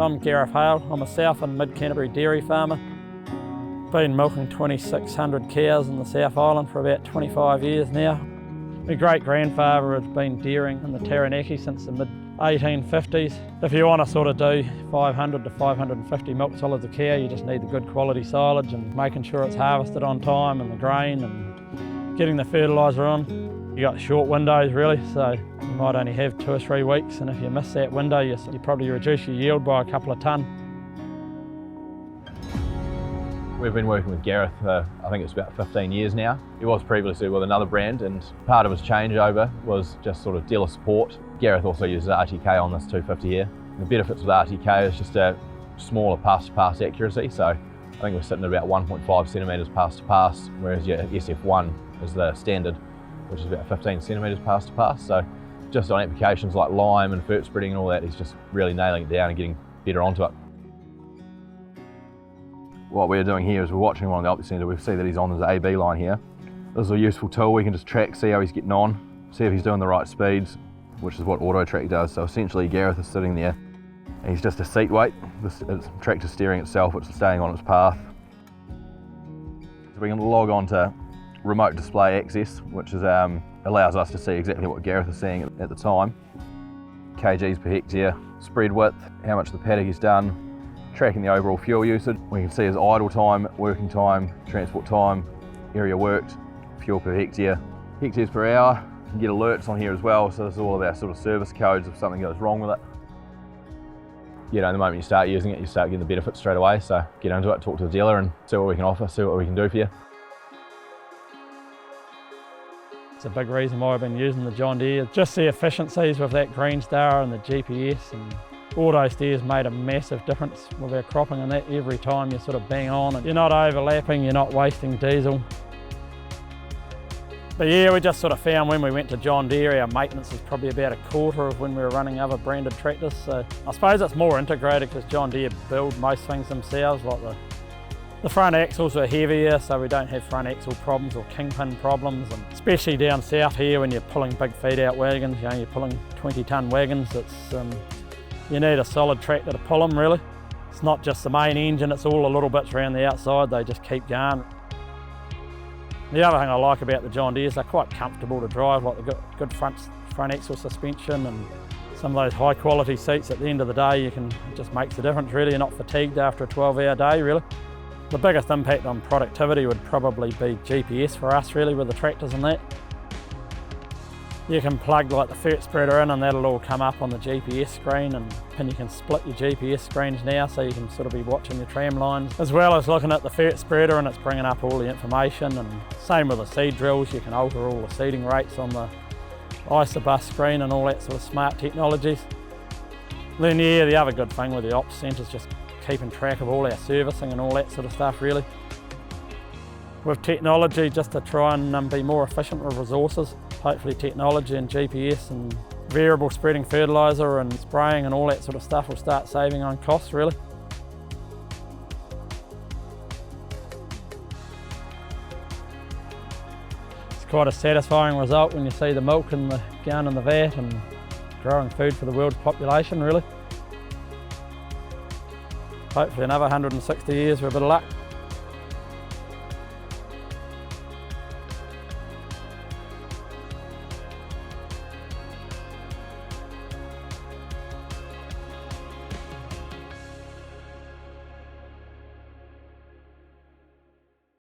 I'm Gareth Hale. I'm a South and Mid-Canterbury dairy farmer. Been milking 2,600 cows in the South Island for about 25 years now. My great-grandfather had been dairying in the Taranaki since the mid-1850s. If you want to sort of do 500 to 550 milk solids a cow, you just need the good quality silage and making sure it's harvested on time and the grain and getting the fertiliser on. You got short windows really, so you might only have 2 or 3 weeks, and if you miss that window, you probably reduce your yield by a couple of tonne. We've been working with Gareth for, I think it's about 15 years now. He was previously with another brand, and part of his changeover was just sort of dealer support. Gareth also uses RTK on this 250 here. The benefits with RTK is just a smaller pass-to-pass accuracy, so I think we're sitting at about 1.5 centimetres pass-to-pass, whereas your SF1 is the standard, which is about 15 centimetres pass-to-pass. So just on applications like lime and fert spreading and all that, he's just really nailing it down and getting better onto it. What we're doing here is we're watching him on the optic centre. We see that he's on his AB line here. This is a useful tool. We can just track, see how he's getting on, see if he's doing the right speeds, which is what AutoTrac does. So essentially Gareth is sitting there and he's just a seat weight. This tractor steering itself, which is staying on its path. So we can log on to remote display access, which is, allows us to see exactly what Gareth is seeing at the time. kgs per hectare, spread width, how much the paddock is done, tracking the overall fuel usage. We can see his idle time, working time, transport time, area worked, fuel per hectare, hectares per hour. You can get alerts on here as well, so this is all of our sort of service codes if something goes wrong with it. You know, the moment you start using it, you start getting the benefits straight away, so get into it, talk to the dealer and see what we can offer, see what we can do for you. It's a big reason why I've been using the John Deere. Just the efficiencies with that green star and the GPS, and auto steer's made a massive difference with our cropping and that. Every time you sort of bang on and you're not overlapping, you're not wasting diesel. But yeah, we just sort of found when we went to John Deere, our maintenance is probably about a quarter of when we were running other branded tractors. So I suppose it's more integrated because John Deere build most things themselves, like the front axles are heavier, so we don't have front axle problems or kingpin problems, and especially down south here when you're pulling big feed-out wagons, you know, you're pulling 20-tonne wagons, it's, you need a solid tractor to pull them really. It's not just the main engine, it's all the little bits around the outside, they just keep going. The other thing I like about the John Deere is they're quite comfortable to drive, like they've got good front axle suspension and some of those high quality seats. At the end of the day, it just makes a difference really. You're not fatigued after a 12-hour day really. The biggest impact on productivity would probably be GPS for us really with the tractors and that. You can plug like the fert spreader in and that'll all come up on the GPS screen, and you can split your GPS screens now so you can sort of be watching your tram lines as well as looking at the fert spreader, and it's bringing up all the information. And same with the seed drills, you can alter all the seeding rates on the isobus screen and all that sort of smart technologies. Then yeah, the other good thing with the ops centre is just keeping track of all our servicing and all that sort of stuff really. With technology, just to try and be more efficient with resources, hopefully technology and GPS and variable spreading fertiliser and spraying and all that sort of stuff will start saving on costs really. It's quite a satisfying result when you see the milk and the going in the vat and growing food for the world's population really. Hopefully another 160 years with a bit of luck.